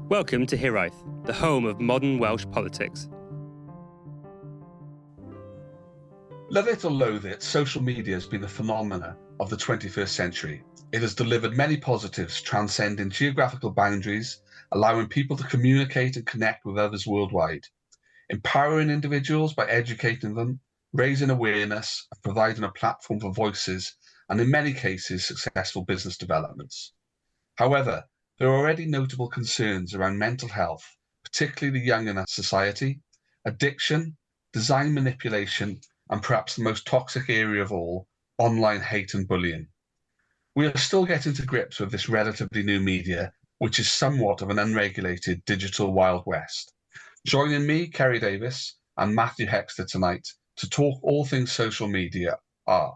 Welcome to Hiraeth, the home of modern Welsh politics. Love it or loathe it, social media has been a phenomenon of the 21st century. It has delivered many positives, transcending geographical boundaries, allowing people to communicate and connect with others worldwide, empowering individuals by educating them, raising awareness, and providing a platform for voices, and in many cases, successful business developments. However, there are already notable concerns around mental health, particularly the young in our society, addiction, design manipulation, and perhaps the most toxic area of all, online hate and bullying. We are still getting to grips with this relatively new media, which is somewhat of an unregulated digital Wild West. Joining me, Kerry Davis and Matthew Hexter tonight to talk all things social media are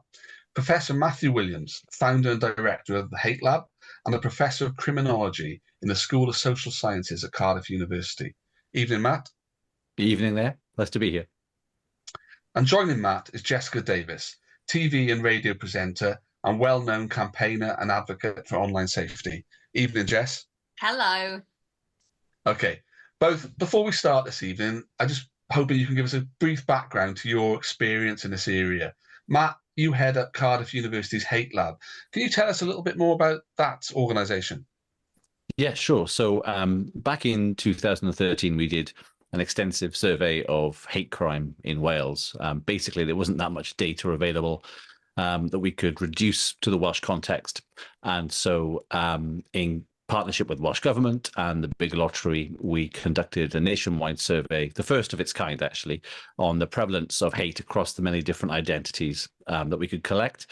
Professor Matthew Williams, founder and director of the Hate Lab, and a professor of criminology in the School of Social Sciences at Cardiff University. Evening, Matt. Evening there. Nice to be here. And joining Matt is Jessica Davis, TV and radio presenter and well-known campaigner and advocate for online safety. Evening, Jess. Hello. Okay, both, before we start this evening, I just hoping you can give us a brief background to your experience in this area. Matt, you head up Cardiff University's Hate Lab. Can you tell us a little bit more about that organisation? Yeah, sure. So back in 2013, we did an extensive survey of hate crime in Wales. Basically, there wasn't that much data available that we could reduce to the Welsh context. And so in partnership with Welsh Government and the Big Lottery, we conducted a nationwide survey, the first of its kind, actually, on the prevalence of hate across the many different identities that we could collect.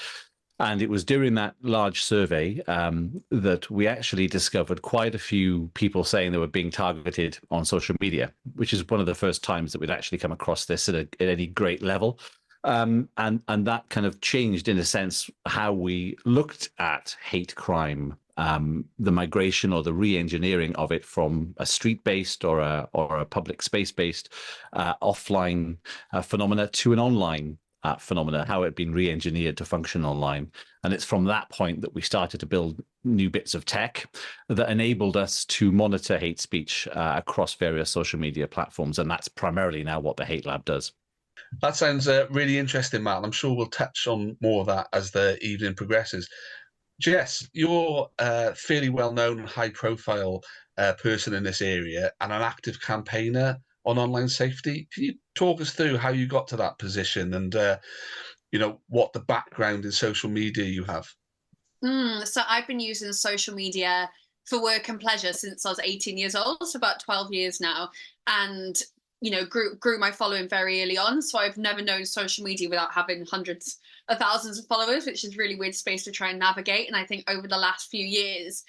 And it was during that large survey that we actually discovered quite a few people saying they were being targeted on social media, which is one of the first times that we'd actually come across this at any great level. And that kind of changed, in a sense, how we looked at hate crime, the migration or the re-engineering of it from a street-based or a public space-based offline phenomena to an online phenomena, how it had been re-engineered to function online. And it's from that point that we started to build new bits of tech that enabled us to monitor hate speech across various social media platforms. And that's primarily now what the Hate Lab does. That sounds really interesting, Matt. I'm sure we'll touch on more of that as the evening progresses. Jess, you're a fairly well-known, high-profile person in this area and an active campaigner on online safety. Can you talk us through how you got to that position and, what the background in social media you have? So I've been using social media for work and pleasure since I was 18 years old, so about 12 years now, and grew my following very early on. So I've never known social media without having hundreds of thousands of followers, which is a really weird space to try and navigate. And I think over the last few years,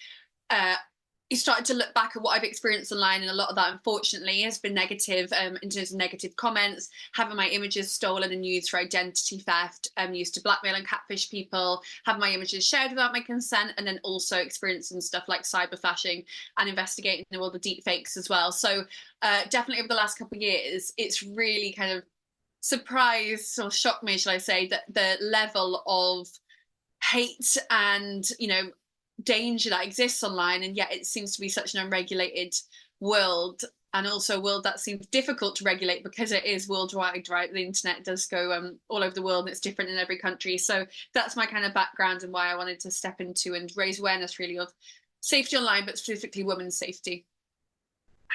you started to look back at what I've experienced online, and a lot of that, unfortunately, has been negative in terms of negative comments, having my images stolen and used for identity theft, used to blackmail and catfish people, having my images shared without my consent, and then also experiencing stuff like cyberfashing and investigating all the deep fakes as well. So definitely over the last couple of years, it's really kind of surprised or shocked me, shall I say, that the level of hate and, danger that exists online, and yet it seems to be such an unregulated world, and also a world that seems difficult to regulate because it is worldwide, right? The internet does go all over the world, and it's different in every country. So that's my kind of background and why I wanted to step into and raise awareness really of safety online, but specifically women's safety.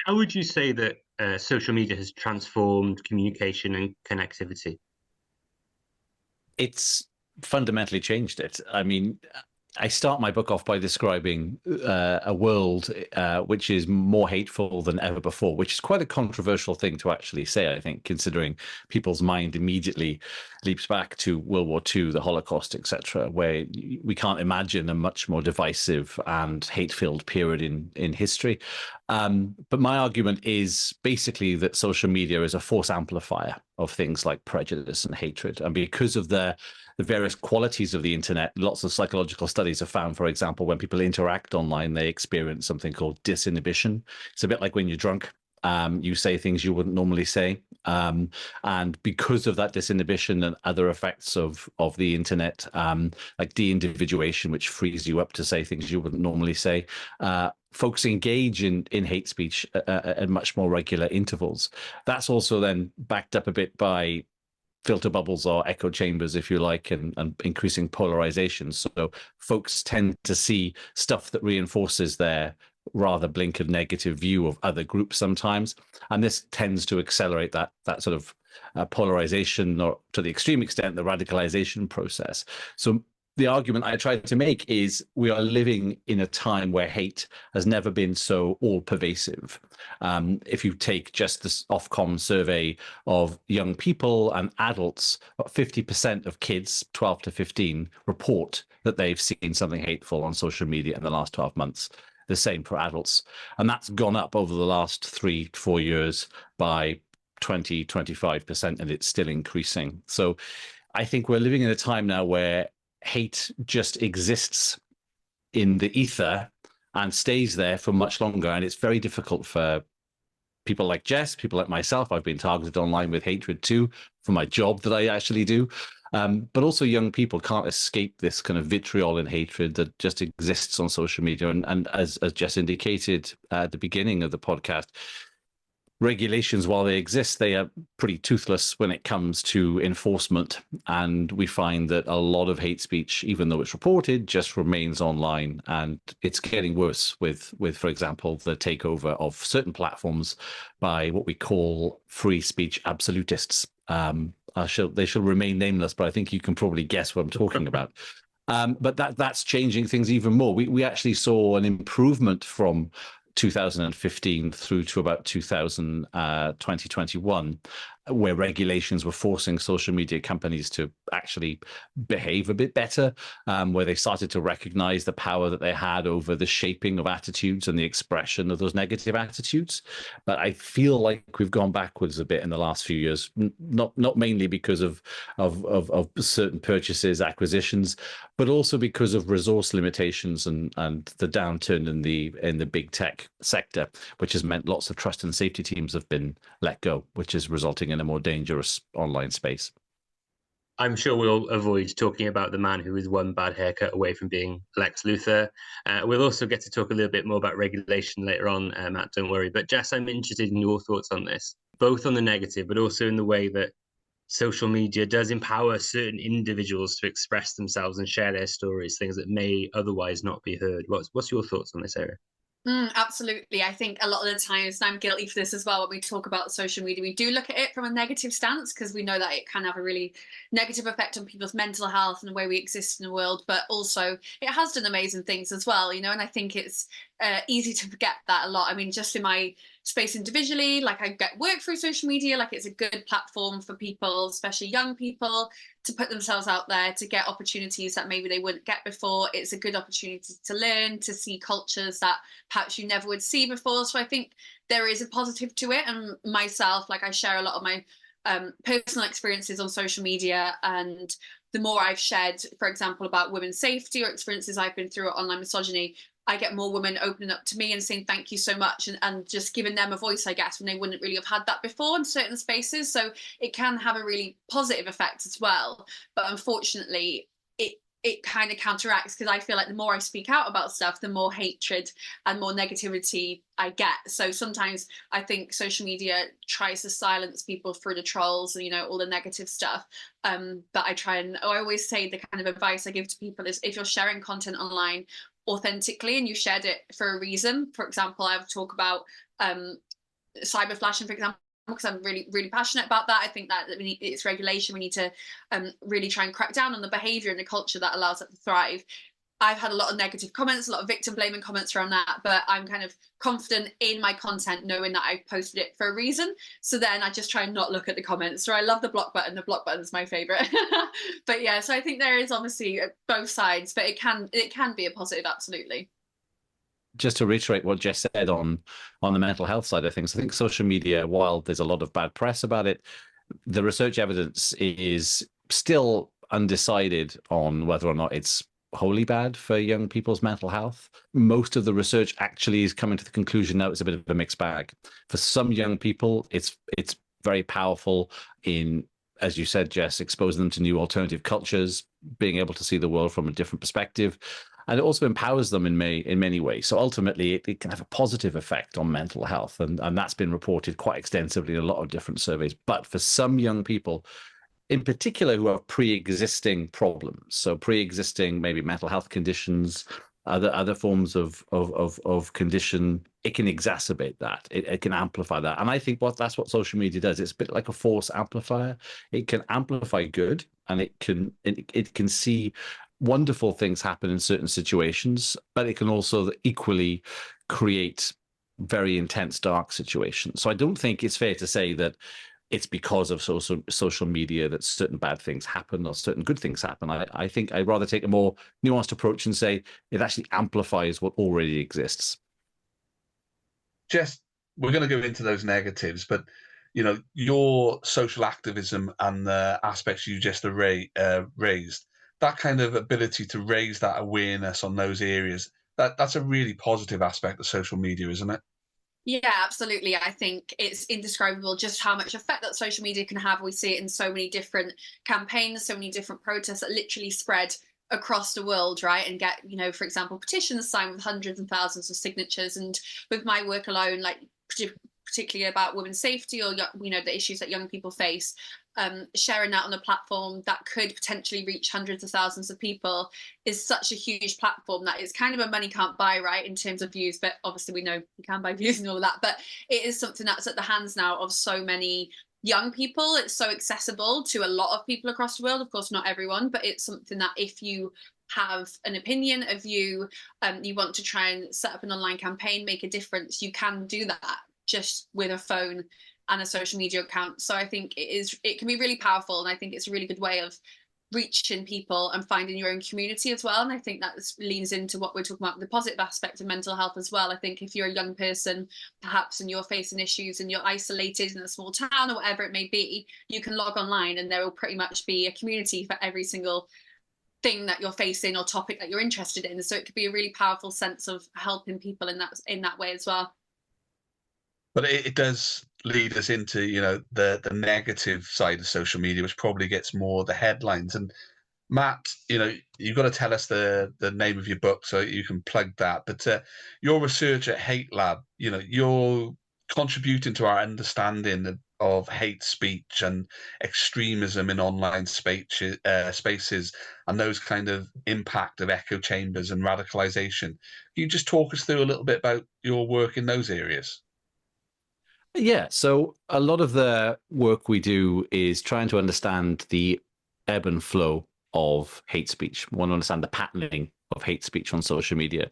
How would you say that social media has transformed communication and connectivity? It's fundamentally changed it. I mean, I start my book off by describing a world which is more hateful than ever before, which is quite a controversial thing to actually say, I think, considering people's mind immediately leaps back to World War II, the Holocaust, etc., where we can't imagine a much more divisive and hate-filled period in history. But my argument is basically that social media is a force amplifier of things like prejudice and hatred. And because of the various qualities of the internet, lots of psychological studies have found, for example, when people interact online, they experience something called disinhibition. It's a bit like when you're drunk. You say things you wouldn't normally say. And because of that disinhibition and other effects of the internet, like de-individuation, which frees you up to say things you wouldn't normally say, folks engage in hate speech at much more regular intervals. That's also then backed up a bit by filter bubbles or echo chambers, if you like, and increasing polarization. So folks tend to see stuff that reinforces their rather blinkered negative view of other groups sometimes. And this tends to accelerate that sort of polarization, or to the extreme extent, the radicalization process. So the argument I try to make is we are living in a time where hate has never been so all-pervasive. If you take just this Ofcom survey of young people and adults, about 50% of kids 12 to 15 report that they've seen something hateful on social media in the last 12 months. The same for adults. And that's gone up over the last 3 to 4 years by 20, 25%, and it's still increasing. So I think we're living in a time now where hate just exists in the ether and stays there for much longer. And it's very difficult for people like Jess, people like myself. I've been targeted online with hatred too for my job that I actually do. But also young people can't escape this kind of vitriol and hatred that just exists on social media. And as Jess indicated at the beginning of the podcast, regulations, while they exist, they are pretty toothless when it comes to enforcement. And we find that a lot of hate speech, even though it's reported, just remains online. And it's getting worse with for example, the takeover of certain platforms by what we call free speech absolutists. They shall remain nameless, but I think you can probably guess what I'm talking about. But that's changing things even more. We actually saw an improvement from 2015 through to about 2021, where regulations were forcing social media companies to actually behave a bit better, where they started to recognize the power that they had over the shaping of attitudes and the expression of those negative attitudes. But I feel like we've gone backwards a bit in the last few years, not mainly because of certain purchases, acquisitions, but also because of resource limitations and the downturn in the big tech sector, which has meant lots of trust and safety teams have been let go, which is resulting in a more dangerous online space. I'm sure we'll avoid talking about the man who is one bad haircut away from being Lex Luthor. We'll also get to talk a little bit more about regulation later on, Matt, don't worry. But Jess, I'm interested in your thoughts on this, both on the negative, but also in the way that social media does empower certain individuals to express themselves and share their stories, things that may otherwise not be heard. What's your thoughts on this area? Absolutely. I think a lot of the times, and I'm guilty for this as well, when we talk about social media, we do look at it from a negative stance because we know that it can have a really negative effect on people's mental health and the way we exist in the world. But also, it has done amazing things as well, and I think it's easy to forget that a lot. I mean, just in my space individually, like I get work through social media, like it's a good platform for people, especially young people, to put themselves out there, to get opportunities that maybe they wouldn't get before. It's a good opportunity to learn, to see cultures that perhaps you never would see before. So I think there is a positive to it. And myself, like I share a lot of my personal experiences on social media, and the more I've shared, for example, about women's safety or experiences I've been through online misogyny, I get more women opening up to me and saying thank you so much, and just giving them a voice, I guess, when they wouldn't really have had that before in certain spaces. So it can have a really positive effect as well. But unfortunately, it kind of counteracts, because I feel like the more I speak out about stuff, the more hatred and more negativity I get. So sometimes I think social media tries to silence people through the trolls and, all the negative stuff. But I always say the kind of advice I give to people is, if you're sharing content online authentically and you shared it for a reason. For example, I would talk about cyber flashing, for example, because I'm really, really passionate about that. I think that it's regulation. We need to really try and crack down on the behavior and the culture that allows it to thrive. I've had a lot of negative comments, a lot of victim blaming comments around that, but I'm kind of confident in my content, knowing that I posted it for a reason. So then I just try and not look at the comments. So I love the block button. The block button is my favorite. But yeah, so I think there is obviously both sides, but it can be a positive, absolutely. Just to reiterate what Jess said on the mental health side of things, I think social media, while there's a lot of bad press about it, the research evidence is still undecided on whether or not it's wholly bad for young people's mental health. Most of the research actually is coming to the conclusion now it's a bit of a mixed bag. For some young people, it's very powerful in, as you said, Jess, exposing them to new alternative cultures, being able to see the world from a different perspective. and it also empowers them in many ways. So ultimately, it can have a positive effect on mental health, and that's been reported quite extensively in a lot of different surveys. But for some young people, in particular, who have pre-existing problems, so pre-existing maybe mental health conditions, other forms of condition, it can exacerbate that. It can amplify that. And I think that's what social media does. It's a bit like a force amplifier. It can amplify good, and it can see wonderful things happen in certain situations, but it can also equally create very intense, dark situations. So I don't think it's fair to say that it's because of social media that certain bad things happen or certain good things happen. I think I'd rather take a more nuanced approach and say it actually amplifies what already exists. Jess, we're going to go into those negatives, but your social activism and the aspects you just raised, that kind of ability to raise that awareness on those areas, that's a really positive aspect of social media, isn't it? Yeah, absolutely. I think it's indescribable just how much effect that social media can have. We see it in so many different campaigns, so many different protests that literally spread across the world, right? And get, for example, petitions signed with hundreds and thousands of signatures. And with my work alone, like particularly about women's safety or, the issues that young people face, sharing that on a platform that could potentially reach hundreds of thousands of people is such a huge platform that it's kind of a money can't buy, right, in terms of views. But obviously we know you can buy views and all of that, but it is something that's at the hands now of so many young people. It's so accessible to a lot of people across the world. Of course, not everyone, but it's something that if you have an opinion, a view, you want to try and set up an online campaign, make a difference, you can do that just with a phone and a social media account. So I think it can be really powerful, and I think it's a really good way of reaching people and finding your own community as well. And I think that leans into what we're talking about, the positive aspect of mental health as well. I think if you're a young person perhaps and you're facing issues and you're isolated in a small town or whatever it may be, you can log online and there will pretty much be a community for every single thing that you're facing or topic that you're interested in. So it could be a really powerful sense of helping people in that way as well. But it does lead us into, the negative side of social media, which probably gets more the headlines. And Matt, you've got to tell us the name of your book so you can plug that. But your research at Hate Lab, you're contributing to our understanding of hate speech and extremism in online spaces and those kind of impact of echo chambers and radicalization. Can you just talk us through a little bit about your work in those areas? Yeah, so a lot of the work we do is trying to understand the ebb and flow of hate speech. We want to understand the patterning of hate speech on social media.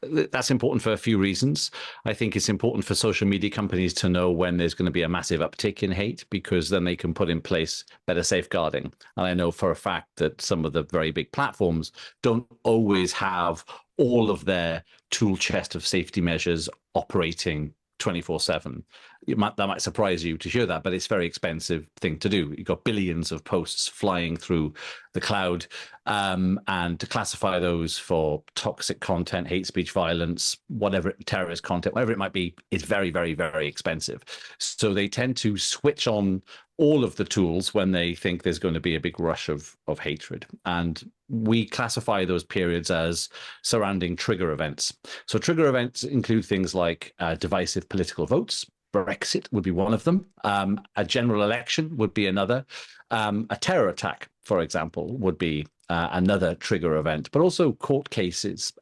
That's important for a few reasons. I think it's important for social media companies to know when there's going to be a massive uptick in hate, because then they can put in place better safeguarding. And I know for a fact that some of the very big platforms don't always have all of their tool chest of safety measures operating 24/7. That might surprise you to hear that, but it's a very expensive thing to do. You've got billions of posts flying through the cloud, and to classify those for toxic content, hate speech, violence, whatever, terrorist content, whatever it might be, is very, very, very expensive. So they tend to switch on all of the tools when they think there's going to be a big rush of hatred. And we classify those periods as surrounding trigger events. So trigger events include things like divisive political votes. Brexit would be one of them. A general election would be another. A terror attack, for example, would be another trigger event, but also court cases.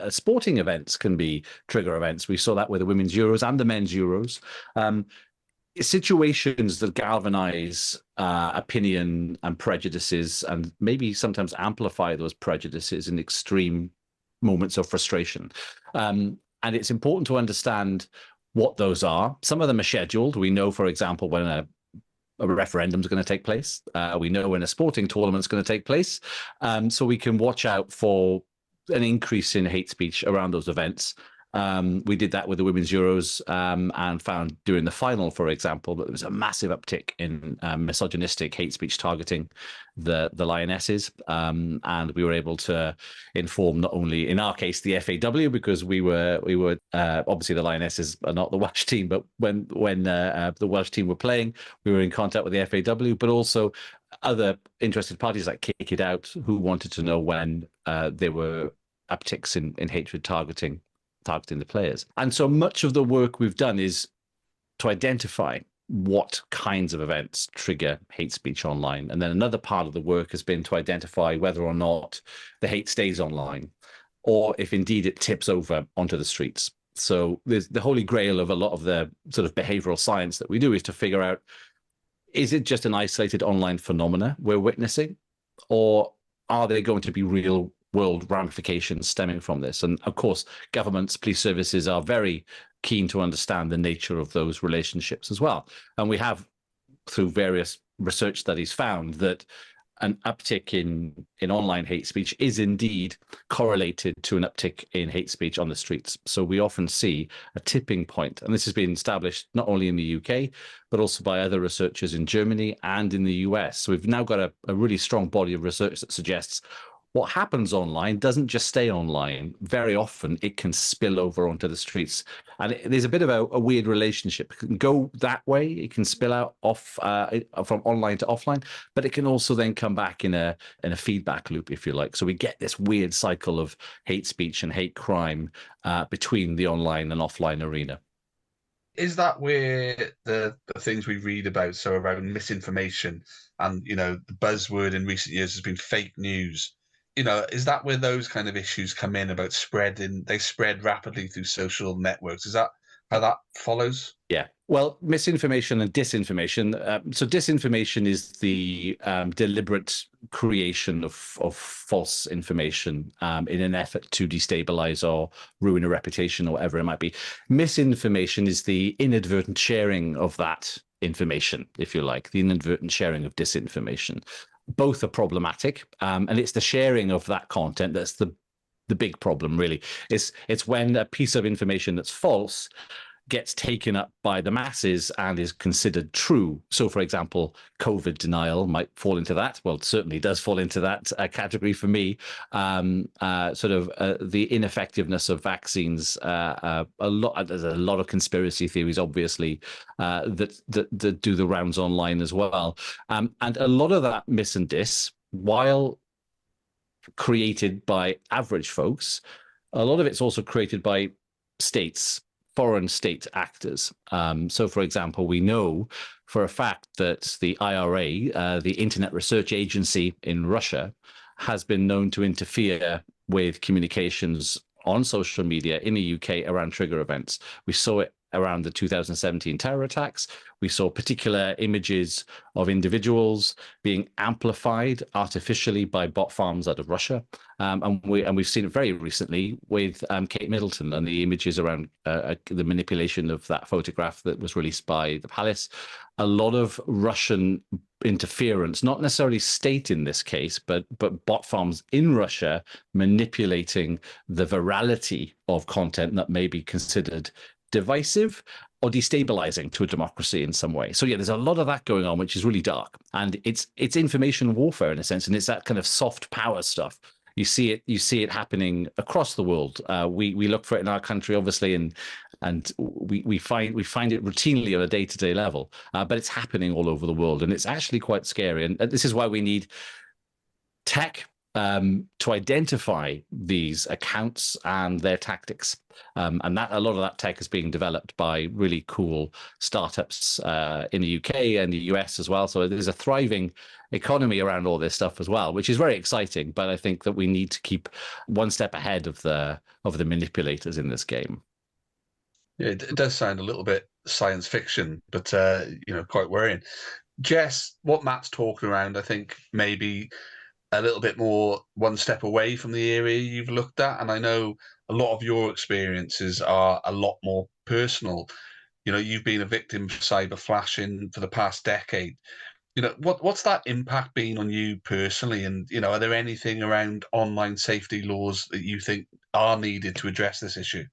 Sporting events can be trigger events. We saw that with the women's Euros and the men's Euros. Situations that galvanize opinion and prejudices, and maybe sometimes amplify those prejudices in extreme moments of frustration. And it's important to understand what those are. Some of them are scheduled. We know, for example, when a referendum is going to take place. We know when a sporting tournament is going to take place. So we can watch out for an increase in hate speech around those events. We did that with the Women's Euros, and found during the final, for example, that there was a massive uptick in misogynistic hate speech targeting the Lionesses. And we were able to inform not only, in our case, the FAW, because we were obviously the Lionesses are not the Welsh team, but when the Welsh team were playing, we were in contact with the FAW, but also other interested parties like Kick It Out, who wanted to know when they were upticks in hatred targeting the players. And so much of the work we've done is to identify what kinds of events trigger hate speech online. And then another part of the work has been to identify whether or not the hate stays online, or if indeed it tips over onto the streets. So there's the holy grail of a lot of the sort of behavioral science that we do is to figure out, is it just an isolated online phenomena we're witnessing, or are there going to be real world ramifications stemming from this? And of course, governments, police services are very keen to understand the nature of those relationships as well. And we have, through various research studies, found that an uptick in online hate speech is indeed correlated to an uptick in hate speech on the streets. So we often see a tipping point, and this has been established not only in the UK, but also by other researchers in Germany and in the US. So we've now got a really strong body of research that suggests what happens online doesn't just stay online. Very often it can spill over onto the streets. And there's a bit of a weird relationship. It can go that way. It can spill out off from online to offline, but it can also then come back in a feedback loop, if you like. So we get this weird cycle of hate speech and hate crime between the online and offline arena. Is that where the things we read about, so around misinformation and, the buzzword in recent years has been fake news, is that where those kind of issues come in about they spread rapidly through social networks? Is that how that follows? Yeah. Well, misinformation and disinformation. So disinformation is the deliberate creation of false information in an effort to destabilize or ruin a reputation or whatever it might be. Misinformation is the inadvertent sharing of that information, if you like, the inadvertent sharing of disinformation. Both are problematic, and it's the sharing of that content that's the big problem, really. It's when a piece of information that's false gets taken up by the masses and is considered true. So, for example, COVID denial might fall into that. Well, it certainly does fall into that category for me. The ineffectiveness of vaccines. There's a lot of conspiracy theories, obviously, that do the rounds online as well. And a lot of that mis and dis, while created by average folks, a lot of it's also created by states, foreign state actors. So, for example, we know for a fact that the IRA, the Internet Research Agency in Russia, has been known to interfere with communications on social media in the UK around trigger events. We saw it around the 2017 terror attacks. We saw particular images of individuals being amplified artificially by bot farms out of Russia. And we've seen it very recently with Kate Middleton and the images around the manipulation of that photograph that was released by the palace. A lot of Russian interference, not necessarily state in this case, but bot farms in Russia manipulating the virality of content that may be considered divisive or destabilizing to a democracy in some way. So yeah, there's a lot of that going on, which is really dark, and it's information warfare in a sense, and it's that kind of soft power stuff. You see it happening across the world. We look for it in our country, obviously, and we find it routinely on a day-to-day level. But it's happening all over the world, and it's actually quite scary. And this is why we need tech to identify these accounts and their tactics. And that a lot of that tech is being developed by really cool startups in the UK and the US as well. So there's a thriving economy around all this stuff as well, which is very exciting. But I think that we need to keep one step ahead of the manipulators in this game. Yeah, it does sound a little bit science fiction, but quite worrying. Jess, what Matt's talking around, I think maybe a little bit more one step away from the area you've looked at, and I know a lot of your experiences are a lot more personal. You've been a victim of cyber flashing for the past decade. What's that impact been on you personally, and are there anything around online safety laws that you think are needed to address this issue?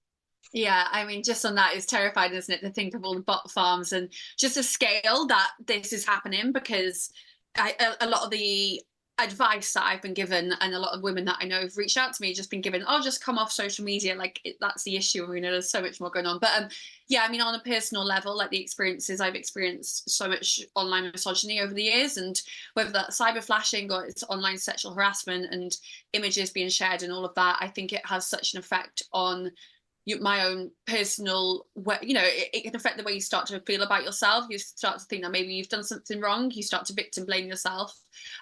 Yeah, I mean, just on that, it's terrifying, isn't it, to think of all the bot farms and just the scale that this is happening, because a lot of the advice that I've been given, and a lot of women that I know have reached out to me, just been given, oh, just come off social media, like that's the issue. There's so much more going on. But yeah, I mean, on a personal level, like the experiences I've experienced so much online misogyny over the years, and whether that's cyber flashing or it's online sexual harassment and images being shared and all of that, I think it has such an effect on my own personal, it can affect the way you start to feel about yourself. You start to think that maybe you've done something wrong. You start to victim blame yourself,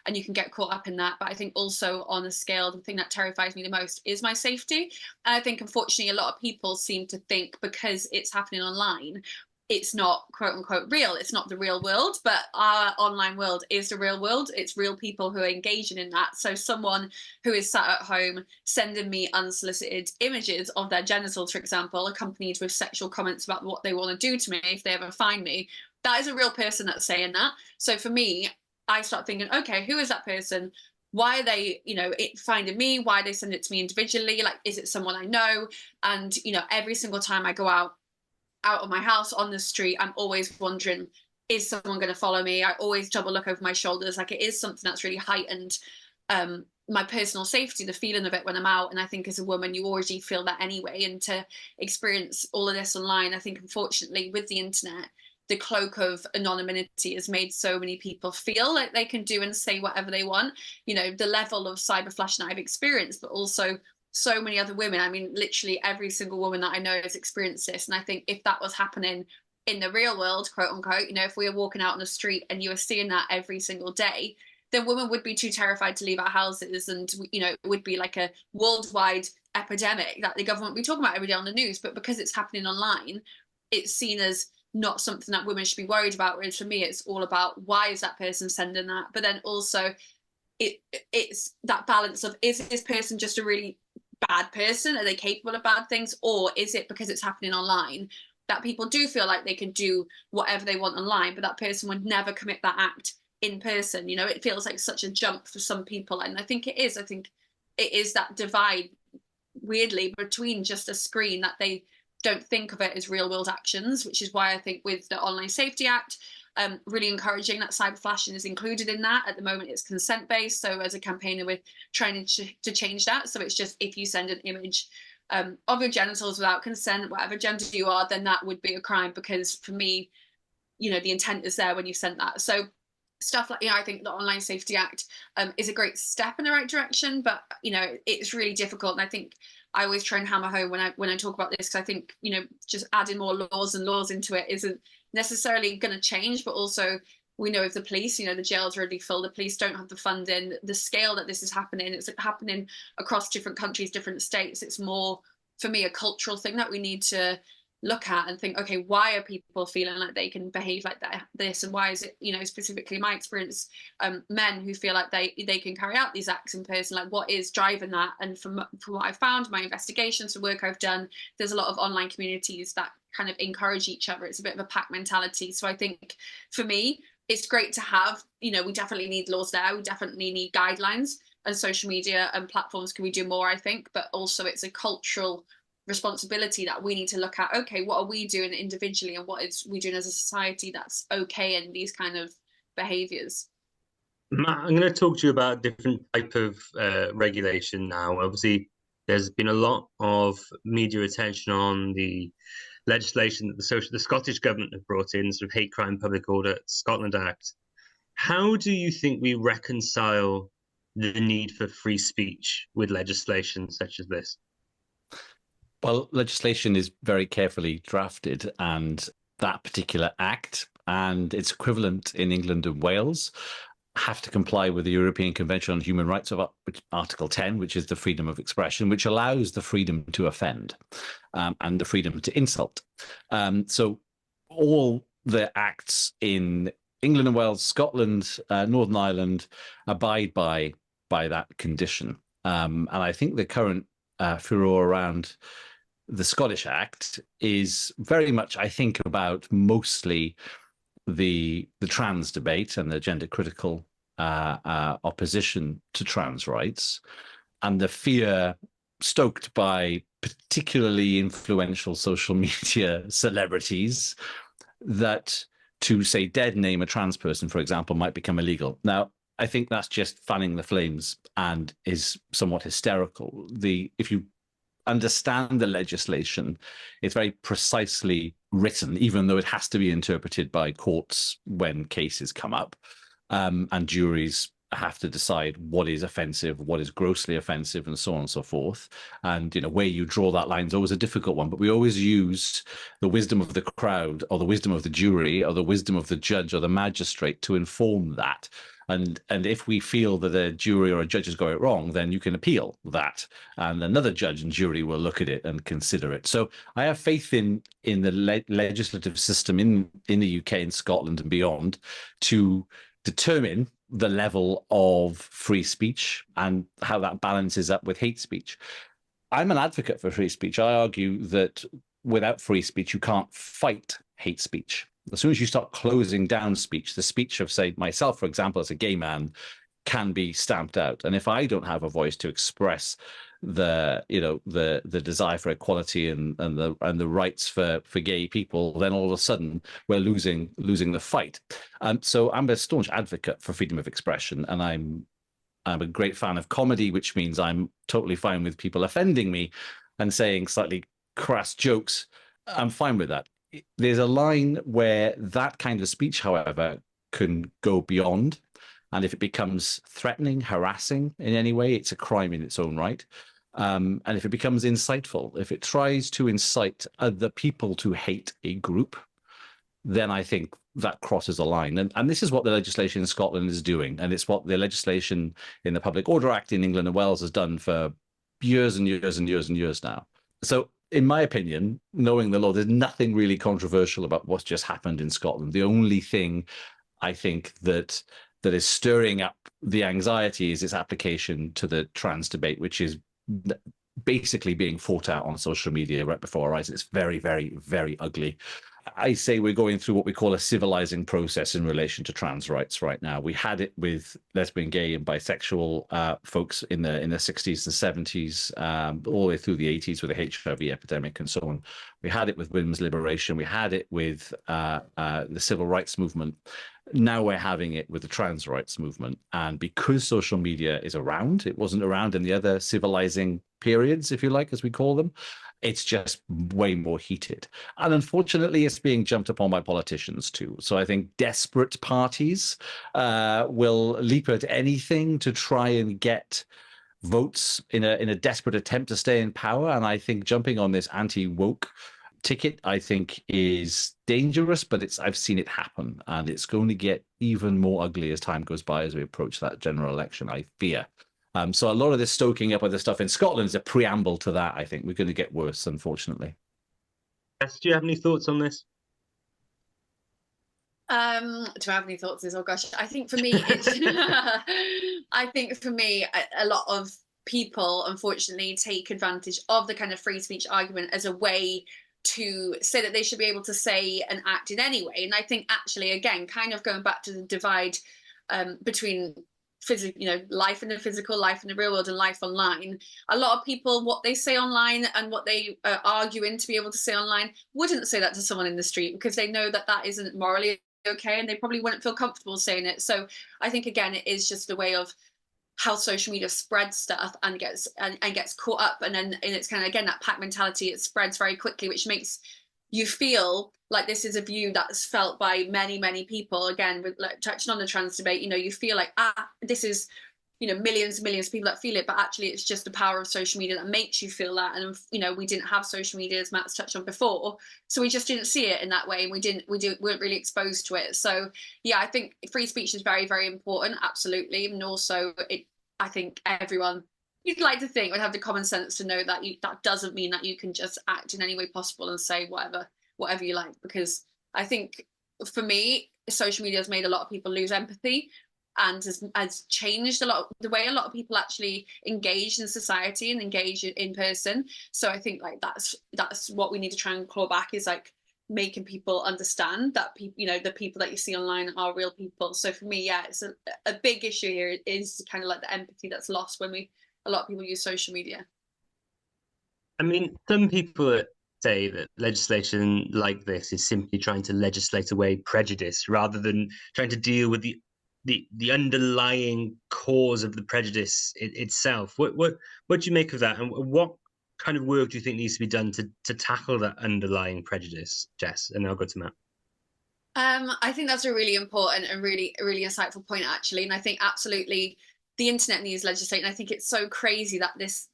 and you can get caught up in that. But I think also on a scale, the thing that terrifies me the most is my safety. And I think, unfortunately, a lot of people seem to think because it's happening online, it's not quote unquote real. It's not the real world, but our online world is the real world. It's real people who are engaging in that. So someone who is sat at home sending me unsolicited images of their genitals, for example, accompanied with sexual comments about what they want to do to me if they ever find me, that is a real person that's saying that. So for me, I start thinking, okay, who is that person? Why are they, finding me? Why they send it to me individually? Like, is it someone I know? And, every single time I go out of my house on the street, I'm always wondering, is someone going to follow me? I always double look over my shoulders. Like, it is something that's really heightened my personal safety, the feeling of it when I'm out. And I think as a woman, you already feel that anyway. And to experience all of this online, I think unfortunately with the internet, the cloak of anonymity has made so many people feel like they can do and say whatever they want. The level of cyber flashing I've experienced, but also so many other women. I mean, literally every single woman that I know has experienced this. And I think if that was happening in the real world, quote unquote, if we were walking out on the street and you were seeing that every single day, then women would be too terrified to leave our houses. And, it would be like a worldwide epidemic that the government would be talking about every day on the news. But because it's happening online, it's seen as not something that women should be worried about. Whereas for me, it's all about, why is that person sending that? But then also it's that balance of, is this person just a really bad person? Are they capable of bad things? Or is it because it's happening online that people do feel like they can do whatever they want online, but that person would never commit that act in person? It feels like such a jump for some people. And I think it is that divide, weirdly, between just a screen, that they don't think of it as real world actions, which is why I think with the Online Safety Act, really encouraging that cyber flashing is included in that. At the moment, it's consent based. So as a campaigner, we're trying to change that. So it's just, if you send an image of your genitals without consent, whatever gender you are, then that would be a crime. Because for me, the intent is there when you sent that. So stuff like, I think the Online Safety Act is a great step in the right direction, but it's really difficult. And I think I always try and hammer home when I talk about this, because I think just adding more laws and laws into it isn't necessarily going to change. But also, we know if the police, the jails are already full, the police don't have the funding, the scale that this is happening, it's happening across different countries, different states. It's more, for me, a cultural thing that we need to look at and think, okay, why are people feeling like they can behave like this, and why is it, specifically my experience, men who feel like they can carry out these acts in person, like what is driving that? And from what I've found, my investigations, the work I've done, there's a lot of online communities that kind of encourage each other. It's a bit of a pack mentality. So I think for me, it's great to have, we definitely need laws there, we definitely need guidelines, and social media and platforms can we do more, I think, but also it's a cultural responsibility that we need to look at. Okay, what are we doing individually, and what is we doing as a society that's okay in these kind of behaviors? Matt, I'm going to talk to you about different type of regulation now. Obviously, there's been a lot of media attention on the legislation that the Scottish government have brought in, sort of Hate Crime Public Order Scotland Act. How do you think we reconcile the need for free speech with legislation such as this? Well, legislation is very carefully drafted, and that particular act and its equivalent in England and Wales have to comply with the European Convention on Human Rights of Article 10, which is the freedom of expression, which allows the freedom to offend and the freedom to insult. So all the acts in England and Wales, Scotland, Northern Ireland abide by that condition. And I think the current furore around the Scottish Act is very much, I think, about mostly the trans debate and the gender critical opposition to trans rights, and the fear stoked by particularly influential social media celebrities that to say dead name a trans person, for example, might become illegal. Now, I think that's just fanning the flames and is somewhat hysterical. If you understand the legislation, it's very precisely written, even though it has to be interpreted by courts when cases come up, and juries have to decide what is offensive, what is grossly offensive, and so on and so forth. And where you draw that line is always a difficult one. But we always use the wisdom of the crowd, or the wisdom of the jury, or the wisdom of the judge or the magistrate to inform that. And if we feel that a jury or a judge has got it wrong, then you can appeal that, and another judge and jury will look at it and consider it. So I have faith in the legislative system in the UK and Scotland and beyond to determine the level of free speech and how that balances up with hate speech. I'm an advocate for free speech. I argue that without free speech, you can't fight hate speech. As soon as you start closing down speech, the speech of, say, myself, for example, as a gay man, can be stamped out. And if I don't have a voice to express the desire for equality and the rights for gay people, then all of a sudden we're losing the fight. So I'm a staunch advocate for freedom of expression, and I'm a great fan of comedy, which means I'm totally fine with people offending me and saying slightly crass jokes. I'm fine with that. There's a line where that kind of speech, however, can go beyond. And if it becomes threatening, harassing in any way, it's a crime in its own right. And if it becomes insightful, if it tries to incite other people to hate a group, then I think that crosses a line. And this is what the legislation in Scotland is doing. And it's what the legislation in the Public Order Act in England and Wales has done for years and years and years and years now. So in my opinion, knowing the law, there's nothing really controversial about what's just happened in Scotland. The only thing I think that is stirring up the anxiety is its application to the trans debate, which is basically being fought out on social media right before our eyes. It's very, very, very ugly. I say we're going through what we call a civilizing process in relation to trans rights right now. We had it with lesbian, gay, and bisexual folks in the 60s and 70s, all the way through the 80s with the HIV epidemic and so on. We had it with women's liberation. We had it with the civil rights movement. Now we're having it with the trans rights movement. And because social media is around, it wasn't around in the other civilizing periods, if you like, as we call them. It's just way more heated. And unfortunately, it's being jumped upon by politicians too. So I think desperate parties will leap at anything to try and get votes in a desperate attempt to stay in power. And I think jumping on this anti-woke ticket, I think, is dangerous, but I've seen it happen. And it's going to get even more ugly as time goes by as we approach that general election, I fear. So a lot of this stoking up of the stuff in Scotland is a preamble to that. I think we're going to get worse, unfortunately. Jess, do you have any thoughts on this? Do I have any thoughts on this? Oh gosh, I think for me, a lot of people, unfortunately, take advantage of the kind of free speech argument as a way to say that they should be able to say and act in any way. And I think actually, again, kind of going back to the divide between life in the physical, life in the real world, and life online. A lot of people, what they say online and what they are arguing to be able to say online, wouldn't say that to someone in the street because they know that that isn't morally okay, and they probably wouldn't feel comfortable saying it. So I think again, it is just a way of how social media spreads stuff and gets caught up, and it's kind of again that pack mentality. It spreads very quickly, which makes you feel like this is a view that's felt by many, many people. Again, with like touching on the trans debate, you feel like, this is, millions and millions of people that feel it, but actually it's just the power of social media that makes you feel that. And, we didn't have social media, as Matt's touched on before, so we just didn't see it in that way. And we weren't really exposed to it. So yeah, I think free speech is very, very important. Absolutely. And also I think everyone, you'd like to think, would have the common sense to know that that doesn't mean that you can just act in any way possible and say whatever you like. Because I think for me, social media has made a lot of people lose empathy and has changed a lot the way a lot of people actually engage in society and engage in person. So I think like that's what we need to try and claw back, is like making people understand that people, the people that you see online are real people. So for me, yeah, it's a big issue here is kind of like the empathy that's lost when a lot of people use social media. I mean, some people say that legislation like this is simply trying to legislate away prejudice rather than trying to deal with the the underlying cause of the prejudice itself. What do you make of that, and what kind of work do you think needs to be done to tackle that underlying prejudice, Jess? And I'll go to Matt. I think that's a really important and really insightful point, actually. And I think absolutely the internet needs legislation. I think it's so crazy that this,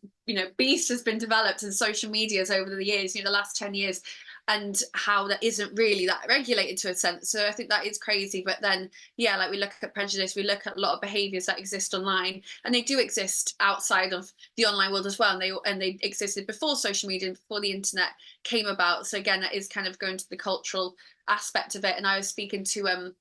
beast has been developed in social medias over the years, the last 10 years, and how that isn't really that regulated to a sense. So I think that is crazy. But then, yeah, like we look at prejudice, we look at a lot of behaviours that exist online, and they do exist outside of the online world as well. And they existed before social media and before the internet came about. So again, that is kind of going to the cultural aspect of it. And I was speaking to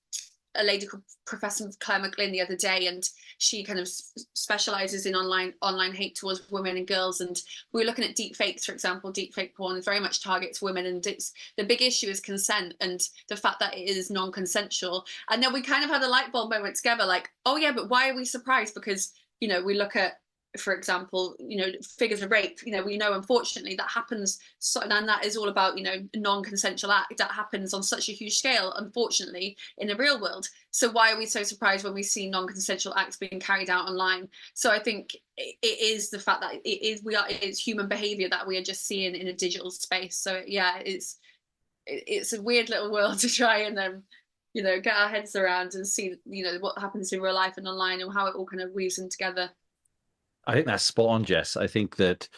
a lady called Professor Claire McGlynn the other day, and she kind of specializes in online hate towards women and girls. And we were looking at deep fakes, for example. Deep fake porn very much targets women, and the big issue is consent and the fact that it is non-consensual. And then we kind of had a light bulb moment together, like, oh yeah, but why are we surprised? Because we look at, for example, figures of rape, we know unfortunately that happens, and that is all about, non-consensual act that happens on such a huge scale, unfortunately, in the real world. So why are we so surprised when we see non-consensual acts being carried out online? So I think it is the fact that it's human behavior that we are just seeing in a digital space. So yeah, it's a weird little world to try and get our heads around and see, what happens in real life and online and how it all kind of weaves in together. I think that's spot on, Jess. I think that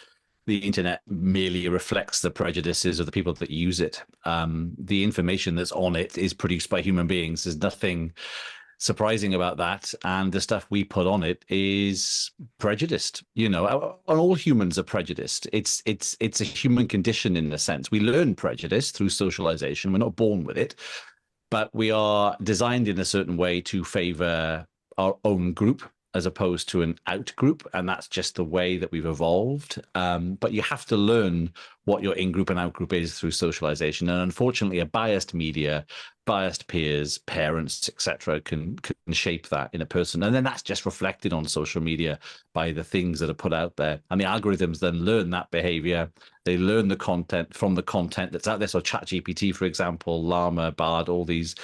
the internet merely reflects the prejudices of the people that use it. The information that's on it is produced by human beings. There's nothing surprising about that. And the stuff we put on it is prejudiced. All humans are prejudiced. It's a human condition in a sense. We learn prejudice through socialization. We're not born with it, but we are designed in a certain way to favor our own group as opposed to an out group, and that's just the way that we've evolved. But you have to learn what your in-group and out-group is through socialization. And unfortunately, a biased media, biased peers, parents, etc., can shape that in a person. And then that's just reflected on social media by the things that are put out there. And the algorithms then learn that behavior. They learn the content from the content that's out there. So ChatGPT, for example, Llama, Bard, all these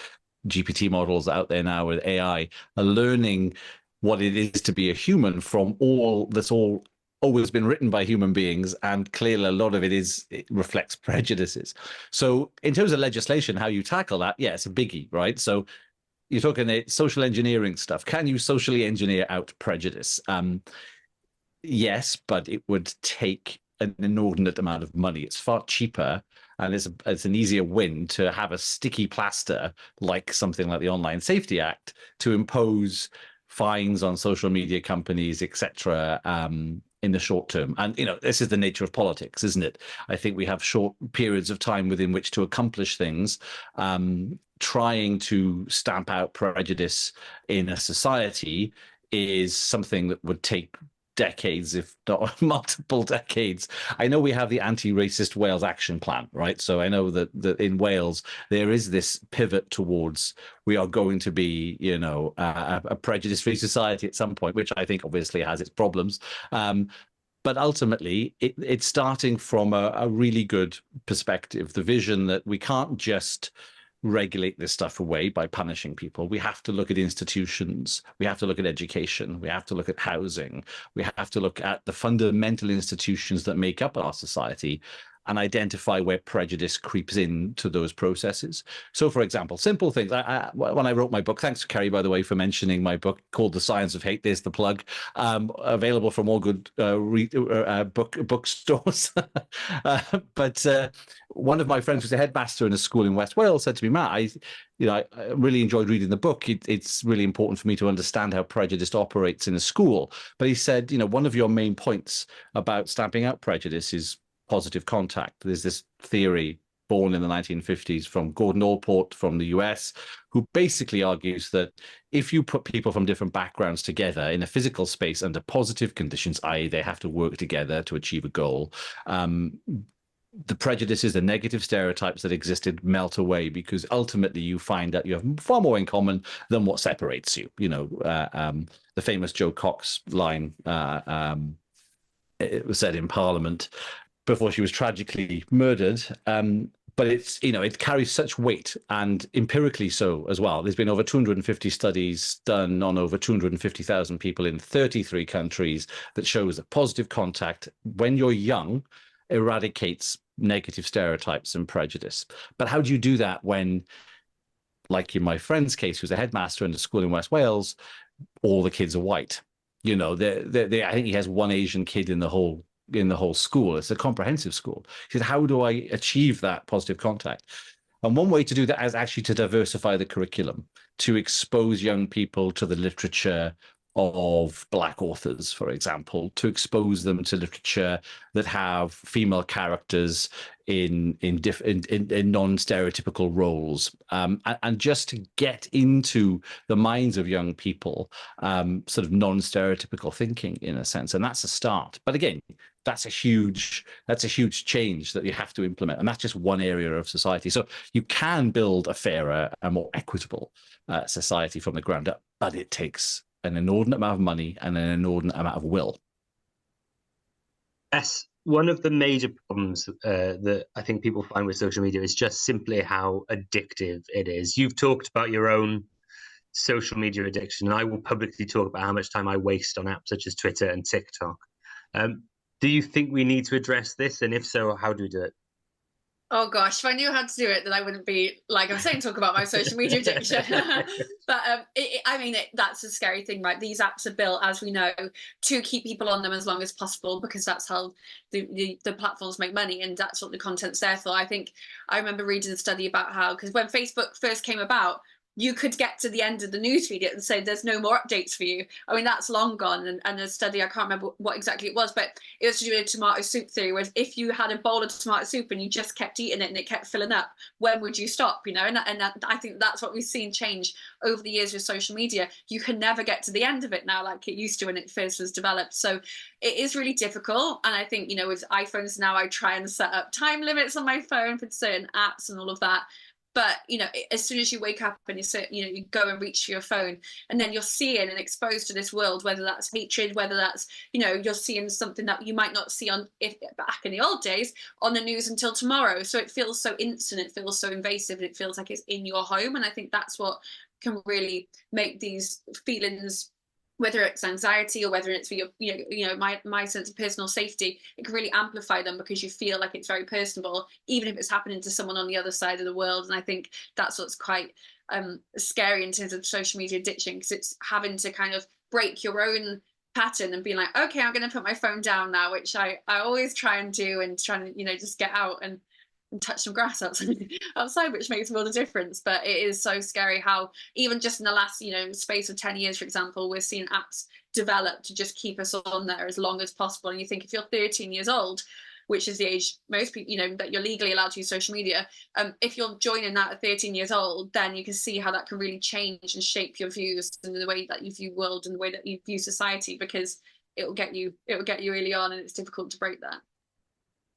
GPT models out there now with AI are learning what it is to be a human from all that's always been written by human beings, and clearly a lot of it reflects prejudices. So in terms of legislation, how you tackle that, yeah, it's a biggie, right? So you're talking social engineering stuff. Can you socially engineer out prejudice? Yes, but it would take an inordinate amount of money. It's far cheaper, and it's an easier win to have a sticky plaster like something like the Online Safety Act to impose fines on social media companies, etc., in the short term. And, this is the nature of politics, isn't it? I think we have short periods of time within which to accomplish things. Trying to stamp out prejudice in a society is something that would take decades, if not multiple decades. I know we have the anti-racist Wales action plan, right? So I know that in Wales there is this pivot towards we are going to be, a prejudice-free society at some point, which I think obviously has its problems. But ultimately, it's starting from a really good perspective, the vision that we can't just regulate this stuff away by punishing people. We have to look at institutions. We have to look at education. We have to look at housing. We have to look at the fundamental institutions that make up our society and identify where prejudice creeps into those processes. So, for example, simple things. When I wrote my book, thanks, Kerry, by the way, for mentioning my book called The Science of Hate. There's the plug. Available from all good bookstores. But one of my friends who's a headmaster in a school in West Wales said to me, Matt, I really enjoyed reading the book. It's really important for me to understand how prejudice operates in a school. But he said, one of your main points about stamping out prejudice is positive contact. There's this theory born in the 1950s from Gordon Allport from the US, who basically argues that if you put people from different backgrounds together in a physical space under positive conditions, i.e. they have to work together to achieve a goal, the prejudices, the negative stereotypes that existed melt away, because ultimately you find that you have far more in common than what separates you. The famous Joe Cox line, it was said in Parliament before she was tragically murdered. but it's, it carries such weight, and empirically so as well. There's been over 250 studies done on over 250,000 people in 33 countries that shows that positive contact when you're young eradicates negative stereotypes and prejudice. But how do you do that when, like in my friend's case, who's a headmaster in a school in West Wales, all the kids are white? I think he has one Asian kid in the whole school. It's a comprehensive school. He said, how do I achieve that positive contact? And one way to do that is actually to diversify the curriculum, to expose young people to the literature of Black authors, for example, to expose them to literature that have female characters in non-stereotypical roles, and just to get into the minds of young people, sort of non-stereotypical thinking in a sense. And that's a start. But again, that's a huge change that you have to implement, and that's just one area of society. So you can build a fairer and more equitable society from the ground up, but it takes an inordinate amount of money and an inordinate amount of will. Yes, one of the major problems that I think people find with social media is just simply how addictive it is. You've talked about your own social media addiction, and I will publicly talk about how much time I waste on apps such as Twitter and TikTok. Do you think we need to address this? And if so, how do we do it? Oh gosh, if I knew how to do it, then I wouldn't be, like I'm saying, talk about my social media addiction. But that's a scary thing, right? These apps are built, as we know, to keep people on them as long as possible, because that's how the platforms make money, and that's what the content's there for. I remember reading a study about how, because when Facebook first came about, you could get to the end of the newsfeed and say there's no more updates for you. I mean, that's long gone. And a study, I can't remember what exactly it was, but it was to do with tomato soup theory, where if you had a bowl of tomato soup and you just kept eating it and it kept filling up, when would you stop? And I think that's what we've seen change over the years with social media. You can never get to the end of it now like it used to when it first was developed. So it is really difficult. And I think, with iPhones now, I try and set up time limits on my phone for certain apps and all of that. But, as soon as you wake up and you go and reach for your phone, and then you're seeing and exposed to this world, whether that's hatred, whether that's, you're seeing something that you might not see back in the old days on the news until tomorrow. So it feels so instant, it feels so invasive, and it feels like it's in your home. And I think that's what can really make these feelings, whether it's anxiety or whether it's for your, my sense of personal safety, it can really amplify them because you feel like it's very personable, even if it's happening to someone on the other side of the world. And I think that's what's quite scary in terms of social media addiction, because it's having to kind of break your own pattern and being like, okay, I'm going to put my phone down now, which I always try and do, and trying to, just get out and touch some grass outside, which makes a world of difference. But it is so scary how even just in the last, space of 10 years, for example, we're seeing apps develop to just keep us on there as long as possible. And you think if you're 13 years old, which is the age most people, that you're legally allowed to use social media, if you're joining that at 13 years old, then you can see how that can really change and shape your views and the way that you view world and the way that you view society, because it will get you early on, and it's difficult to break that.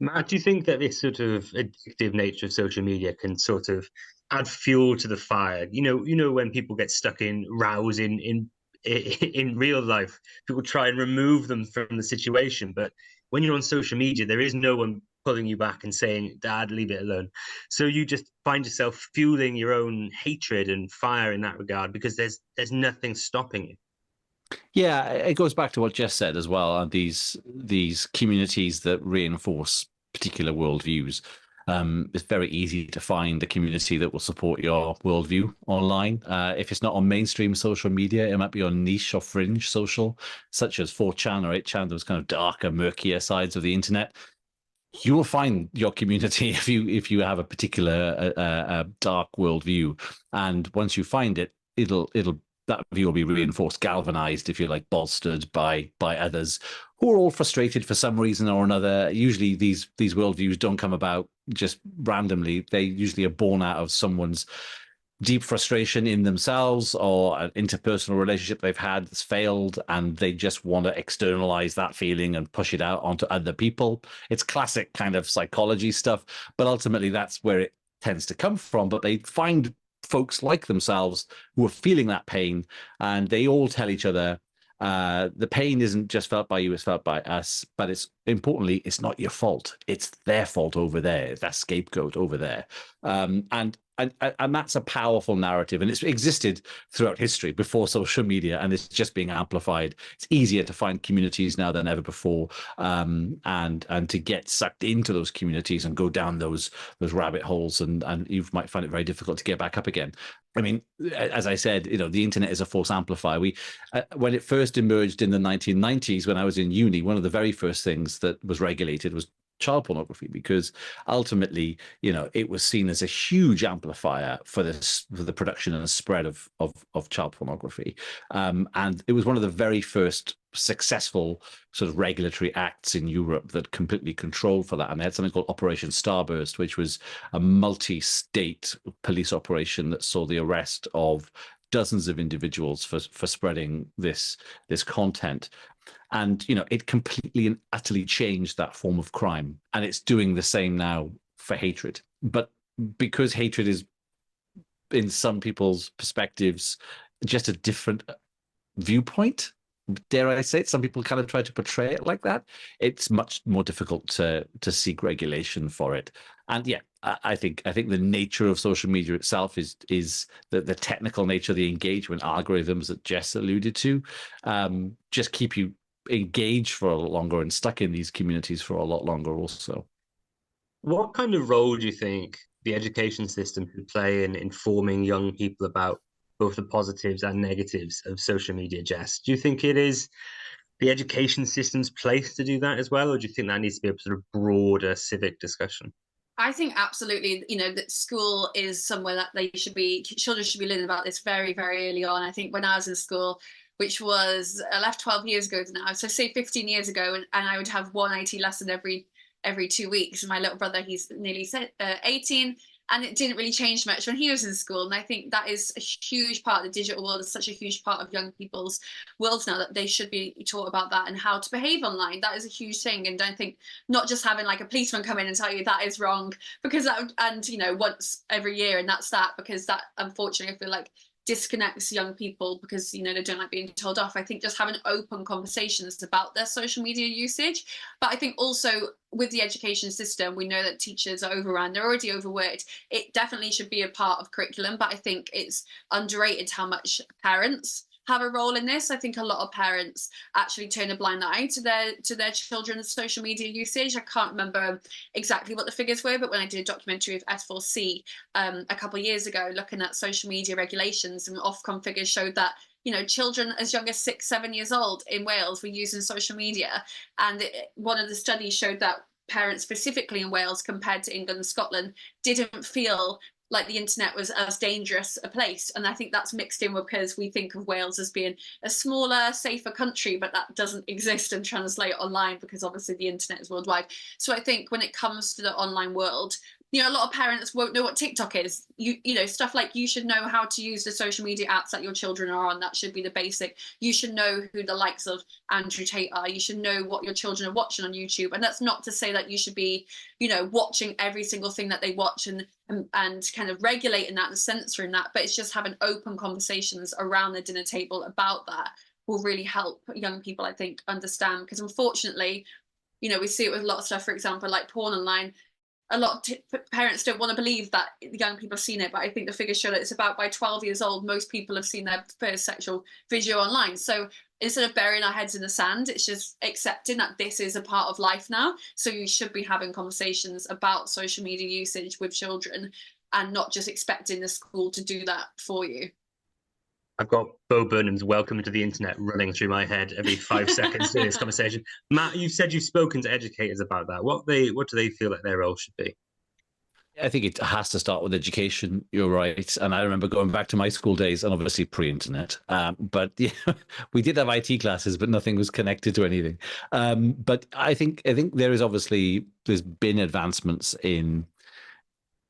Matt, do you think that this sort of addictive nature of social media can sort of add fuel to the fire? When people get stuck in rows in real life, people try and remove them from the situation. But when you're on social media, there is no one pulling you back and saying, Dad, leave it alone. So you just find yourself fueling your own hatred and fire in that regard, because there's nothing stopping you. Yeah, it goes back to what Jess said as well, on these communities that reinforce particular worldviews. It's very easy to find a community that will support your worldview online. If it's not on mainstream social media, it might be on niche or fringe social, such as 4chan or 8chan, those kind of darker, murkier sides of the internet. You will find your community if you have a particular dark worldview, and once you find it, that view will be reinforced, galvanized, if you like, bolstered by others who are all frustrated for some reason or another. Usually these worldviews don't come about just randomly. They usually are born out of someone's deep frustration in themselves or an interpersonal relationship they've had that's failed, and they just want to externalize that feeling and push it out onto other people. It's classic kind of psychology stuff, but ultimately that's where it tends to come from. But they find folks like themselves who are feeling that pain, and they all tell each other, The pain isn't just felt by you, it's felt by us, but it's importantly, it's not your fault. It's their fault over there, that scapegoat over there. And that's a powerful narrative, and it's existed throughout history before social media, and it's just being amplified. It's easier to find communities now than ever before, and to get sucked into those communities and go down those rabbit holes, and you might find it very difficult to get back up again. I mean, as I said, the internet is a force amplifier. When it first emerged in the 1990s, when I was in uni, one of the very first things that was regulated was child pornography, because ultimately, it was seen as a huge amplifier for the production and the spread of child pornography. And it was one of the very first successful sort of regulatory acts in Europe that completely controlled for that. And they had something called Operation Starburst, which was a multi-state police operation that saw the arrest of dozens of individuals for spreading this content. And, it completely and utterly changed that form of crime. And it's doing the same now for hatred. But because hatred is, in some people's perspectives, just a different viewpoint, dare I say it, some people kind of try to portray it like that, it's much more difficult to seek regulation for it. And yeah, I think the nature of social media itself is the technical nature, the engagement algorithms that Jess alluded to, just keep you engaged for a lot longer and stuck in these communities for a lot longer also. What kind of role do you think the education system could play in informing young people about both the positives and negatives of social media, Jess? Do you think it is the education system's place to do that as well, or do you think that needs to be a sort of broader civic discussion? I think absolutely, that school is somewhere that children should be learning about this very, very early on. I think when I was in school, which was, I left 12 years ago now, so say 15 years ago, and I would have one IT lesson every 2 weeks. And my little brother, he's nearly 18, and it didn't really change much when he was in school. And I think that is a huge part of the digital world. It's such a huge part of young people's worlds now that they should be taught about that and how to behave online. That is a huge thing. And I think not just having like a policeman come in and tell you that is wrong, because once every year, and that's that, because that, unfortunately, I feel like disconnects young people because they don't like being told off. I think just having open conversations about their social media usage. But I think also with the education system, we know that teachers are overrun, they're already overworked. It definitely should be a part of curriculum, but I think it's underrated how much parents have a role in this. I think a lot of parents actually turn a blind eye to their children's social media usage. I can't remember exactly what the figures were, but when I did a documentary of S4C a couple of years ago, looking at social media regulations, and Ofcom figures showed that children as young as 6-7 years old in Wales were using social media, and one of the studies showed that parents specifically in Wales compared to England and Scotland didn't feel like the internet was as dangerous a place. And I think that's mixed in because we think of Wales as being a smaller, safer country, but that doesn't exist and translate online because obviously the internet is worldwide. So I think when it comes to the online world, a lot of parents won't know what TikTok is. Stuff like you should know how to use the social media apps that your children are on. That should be the basic. You should know who the likes of Andrew Tate are. You should know what your children are watching on YouTube. And that's not to say that you should be, watching every single thing that they watch and kind of regulating that and censoring that. But it's just having open conversations around the dinner table about that will really help young people, I think, understand. Because unfortunately, we see it with a lot of stuff, for example, like porn online. A lot of parents don't want to believe that young people have seen it, but I think the figures show that it's about by 12 years old, most people have seen their first sexual video online. So instead of burying our heads in the sand, it's just accepting that this is a part of life now. So you should be having conversations about social media usage with children and not just expecting the school to do that for you. I've got Bo Burnham's Welcome to the Internet running through my head every 5 seconds in this conversation. Matt, you've said you've spoken to educators about that. What do they feel like their role should be? I think it has to start with education. You're right. And I remember going back to my school days, and obviously pre-internet. But yeah, we did have IT classes, but nothing was connected to anything. But I think there's been advancements in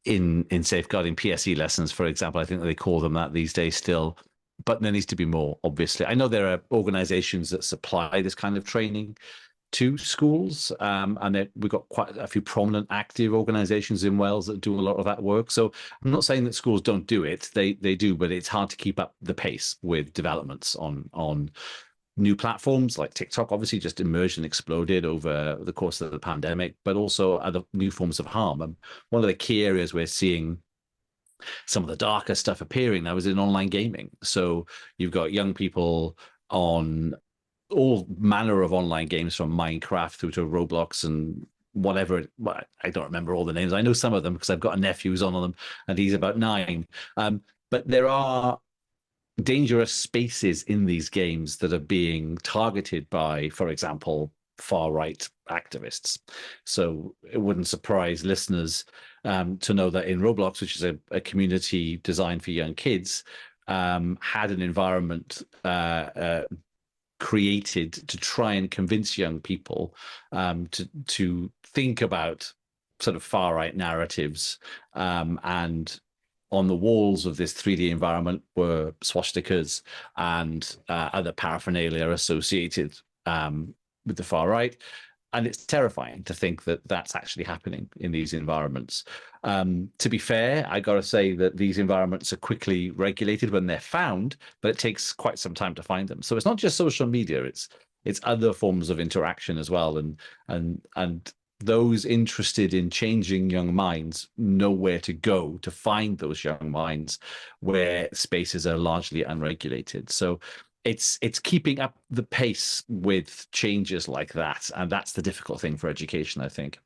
safeguarding PSE lessons, for example. I think they call them that these days still. But there needs to be more, obviously. I know there are organizations that supply this kind of training to schools, and we've got quite a few prominent active organizations in Wales that do a lot of that work. So I'm not saying that schools don't do it. They do, but it's hard to keep up the pace with developments on new platforms like TikTok obviously just emerged and exploded over the course of the pandemic, but also other new forms of harm. And one of the key areas we're seeing some of the darker stuff appearing now is in online gaming. So you've got young people on all manner of online games, from Minecraft through to Roblox and whatever. Well, I don't remember all the names. I know some of them because I've got a nephew who's on them, and he's about 9. But there are dangerous spaces in these games that are being targeted by, for example, far-right activists. So it wouldn't surprise listeners to know that in Roblox, which is a community designed for young kids, had an environment created to try and convince young people to think about sort of far-right narratives, and on the walls of this 3D environment were swastikas and other paraphernalia associated with the far right. And it's terrifying to think that that's actually happening in these environments. To be fair, I got to say that these environments are quickly regulated when they're found, but it takes quite some time to find them. So it's not just social media; it's other forms of interaction as well. And those interested in changing young minds know where to go to find those young minds where spaces are largely unregulated. So it's keeping up the pace with changes like that, and that's the difficult thing for education, I think.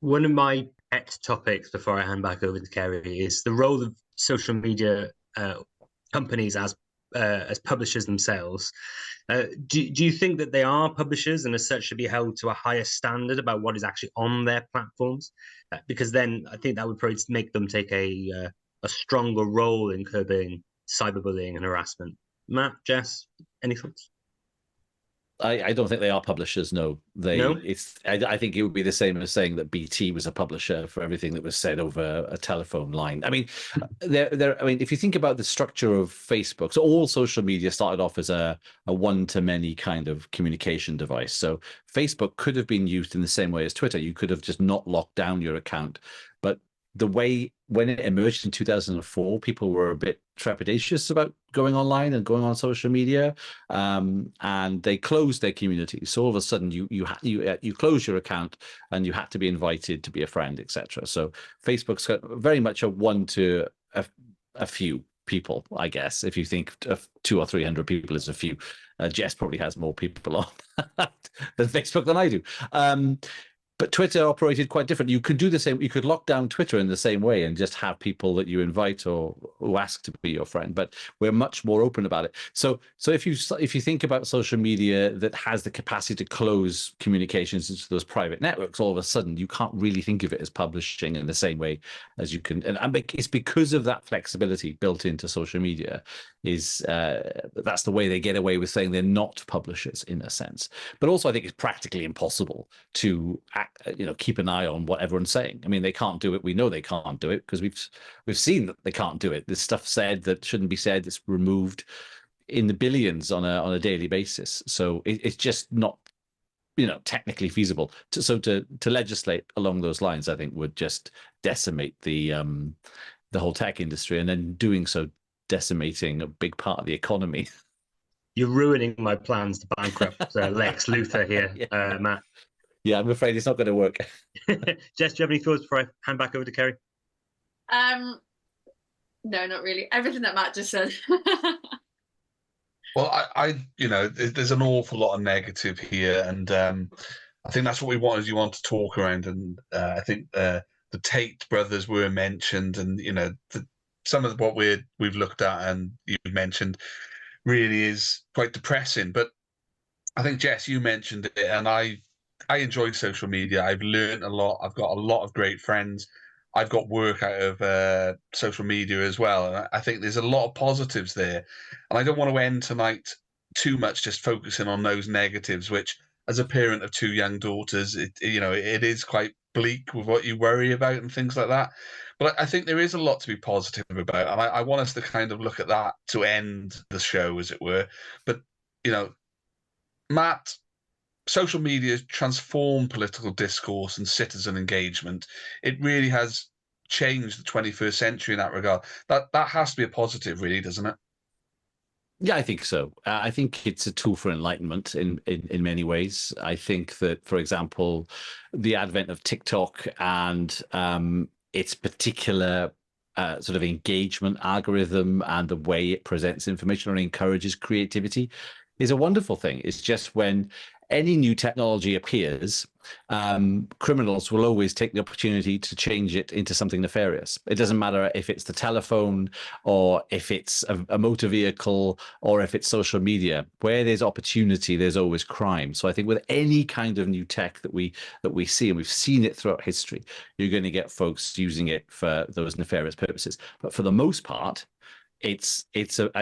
One of my pet topics before I hand back over to Kerry is the role of social media companies as publishers themselves. Do you think that they are publishers and as such should be held to a higher standard about what is actually on their platforms? Because then I think that would probably make them take a stronger role in curbing cyberbullying and harassment. Matt, Jess, any thoughts? I don't think they are publishers. No, No? I think it would be the same as saying that BT was a publisher for everything that was said over a telephone line. I mean, if you think about the structure of Facebook, so all social media started off as a one-to-many kind of communication device. So Facebook could have been used in the same way as Twitter. You could have just not locked down your account, but the way when it emerged in 2004, people were a bit trepidatious about going online and going on social media, and they closed their community. So all of a sudden, you close your account and you had to be invited to be a friend, etc. So Facebook's got very much a one to a few people, I guess. If you think of 200 or 300 people is a few, Jess probably has more people on than Facebook than I do. But Twitter operated quite different. You could do the same. You could lock down Twitter in the same way and just have people that you invite or who ask to be your friend. But we're much more open about it. So if you think about social media that has the capacity to close communications into those private networks, all of a sudden you can't really think of it as publishing in the same way as you can. And it's because of that flexibility built into social media. That's the way they get away with saying they're not publishers in a sense. But also I think it's practically impossible to keep an eye on what everyone's saying. I mean, they can't do it. We know they can't do it because we've seen that they can't do it. There's stuff said that shouldn't be said. It's removed in the billions on a daily basis. So it's just not technically feasible. To legislate along those lines, I think would just decimate the whole tech industry, and then doing so decimating a big part of the economy. You're ruining my plans to bankrupt Lex Luthor here, yeah. Matt. Yeah, I'm afraid it's not going to work. Jess, do you have any thoughts before I hand back over to Kerry? No, not really. Everything that Matt just said. Well, there's an awful lot of negative here, and I think that's what we wanted. You want to talk around, and I think the Tate brothers were mentioned, and some of what we've looked at and you've mentioned really is quite depressing. But I think, Jess, you mentioned it, and I enjoy social media. I've learned a lot. I've got a lot of great friends. I've got work out of social media as well. And I think there's a lot of positives there. And I don't want to end tonight too much just focusing on those negatives, which as a parent of 2 young daughters, it is quite bleak with what you worry about and things like that. But I think there is a lot to be positive about. And I want us to kind of look at that to end the show, as it were. But, Matt, social media has transformed political discourse and citizen engagement. It really has changed the 21st century in that regard. That has to be a positive, really, doesn't it? Yeah, I think so. I think it's a tool for enlightenment in many ways. I think that, for example, the advent of TikTok and its particular sort of engagement algorithm and the way it presents information or encourages creativity is a wonderful thing. It's just when any new technology appears, criminals will always take the opportunity to change it into something nefarious. It doesn't matter if it's the telephone or if it's a motor vehicle or if it's social media. Where there's opportunity, there's always crime. So I think with any kind of new tech that we see, and we've seen it throughout history, you're going to get folks using it for those nefarious purposes. But for the most part, I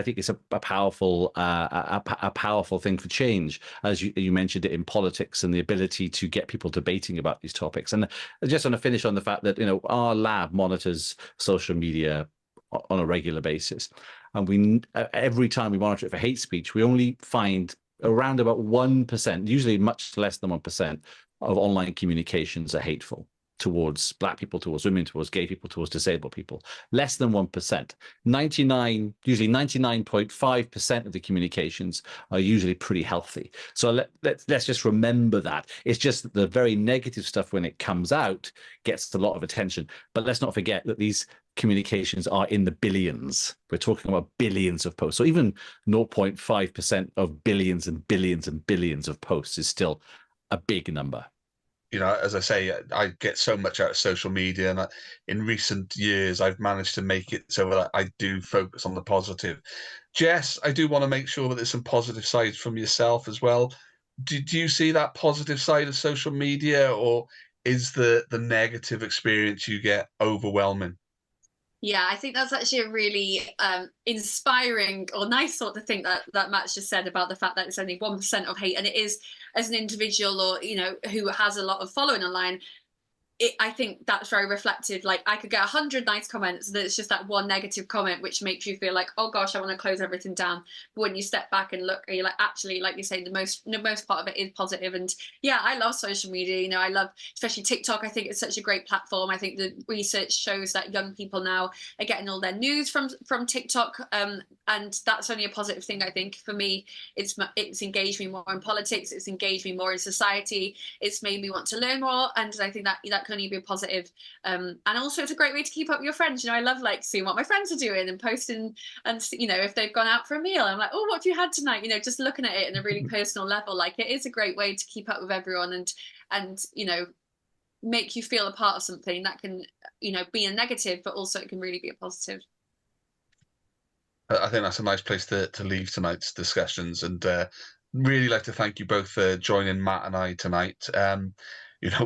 think it's a powerful powerful thing for change, as you mentioned it in politics and the ability to get people debating about these topics. And I just want to finish on the fact that our lab monitors social media on a regular basis, and we every time we monitor it for hate speech, we only find around about 1%, usually much less than 1%, of online communications are hateful towards Black people, towards women, towards gay people, towards disabled people. Less than 1%. Usually 99.5% of the communications are usually pretty healthy. So let's just remember that. It's just that the very negative stuff, when it comes out, gets a lot of attention. But let's not forget that these communications are in the billions. We're talking about billions of posts. So even 0.5% of billions and billions and billions of posts is still a big number. As I say, I get so much out of social media, and in recent years, I've managed to make it so that I do focus on the positive. Jess, I do want to make sure that there's some positive sides from yourself as well. Do you see that positive side of social media, or is the negative experience you get overwhelming? Yeah, I think that's actually a really inspiring or nice thought to think that Matt's just said about the fact that it's only 1% of hate, and it is, as an individual or who has a lot of following online. I think that's very reflective. Like, I could get 100 nice comments, and it's just that one negative comment which makes you feel like, oh gosh, I want to close everything down. But when you step back and look, you're like, actually, like you say, the most part of it is positive. And yeah, I love social media. I love, especially TikTok. I think it's such a great platform. I think the research shows that young people now are getting all their news from TikTok, and that's only a positive thing. I think for me, it's engaged me more in politics. It's engaged me more in society. It's made me want to learn more, and I think that can only be a positive. And also, it's a great way to keep up with your friends. I love seeing what my friends are doing and posting, and if they've gone out for a meal, I'm like, oh, what have you had tonight? Just looking at it in a really personal level. Like, it is a great way to keep up with everyone and make you feel a part of something that can be a negative, but also it can really be a positive. I think that's a nice place to leave tonight's discussions, and really like to thank you both for joining Matt and I tonight.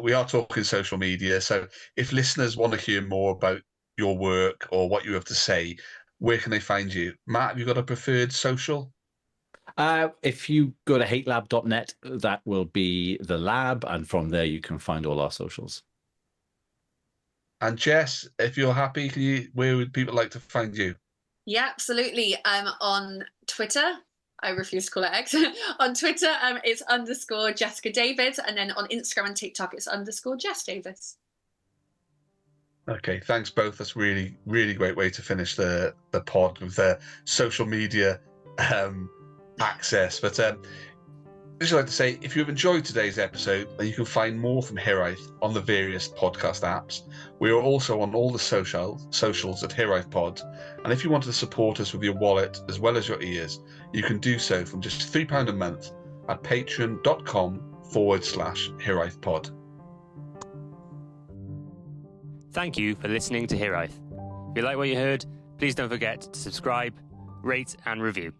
We are talking social media, so if listeners want to hear more about your work or what you have to say, where can they find you? Matt, have you got a preferred social? If you go to hatelab.net, that will be the lab, and from there you can find all our socials. And Jess, if you're happy, where would people like to find you? Yeah, absolutely. On Twitter, I refuse to call it X. On Twitter, it's _ Jessica David, and then on Instagram and TikTok, it's _ Jess Davis. Okay, thanks both. That's really, really great way to finish the pod with the social media access. But I just like to say, if you've enjoyed today's episode, then you can find more from Hiraeth on the various podcast apps. We are also on all the socials at Hiraeth Pod. And if you want to support us with your wallet as well as your ears, you can do so from just £3 a month at patreon.com/Hiraeth Pod. Thank you for listening to Hiraeth. If you like what you heard, please don't forget to subscribe, rate and review.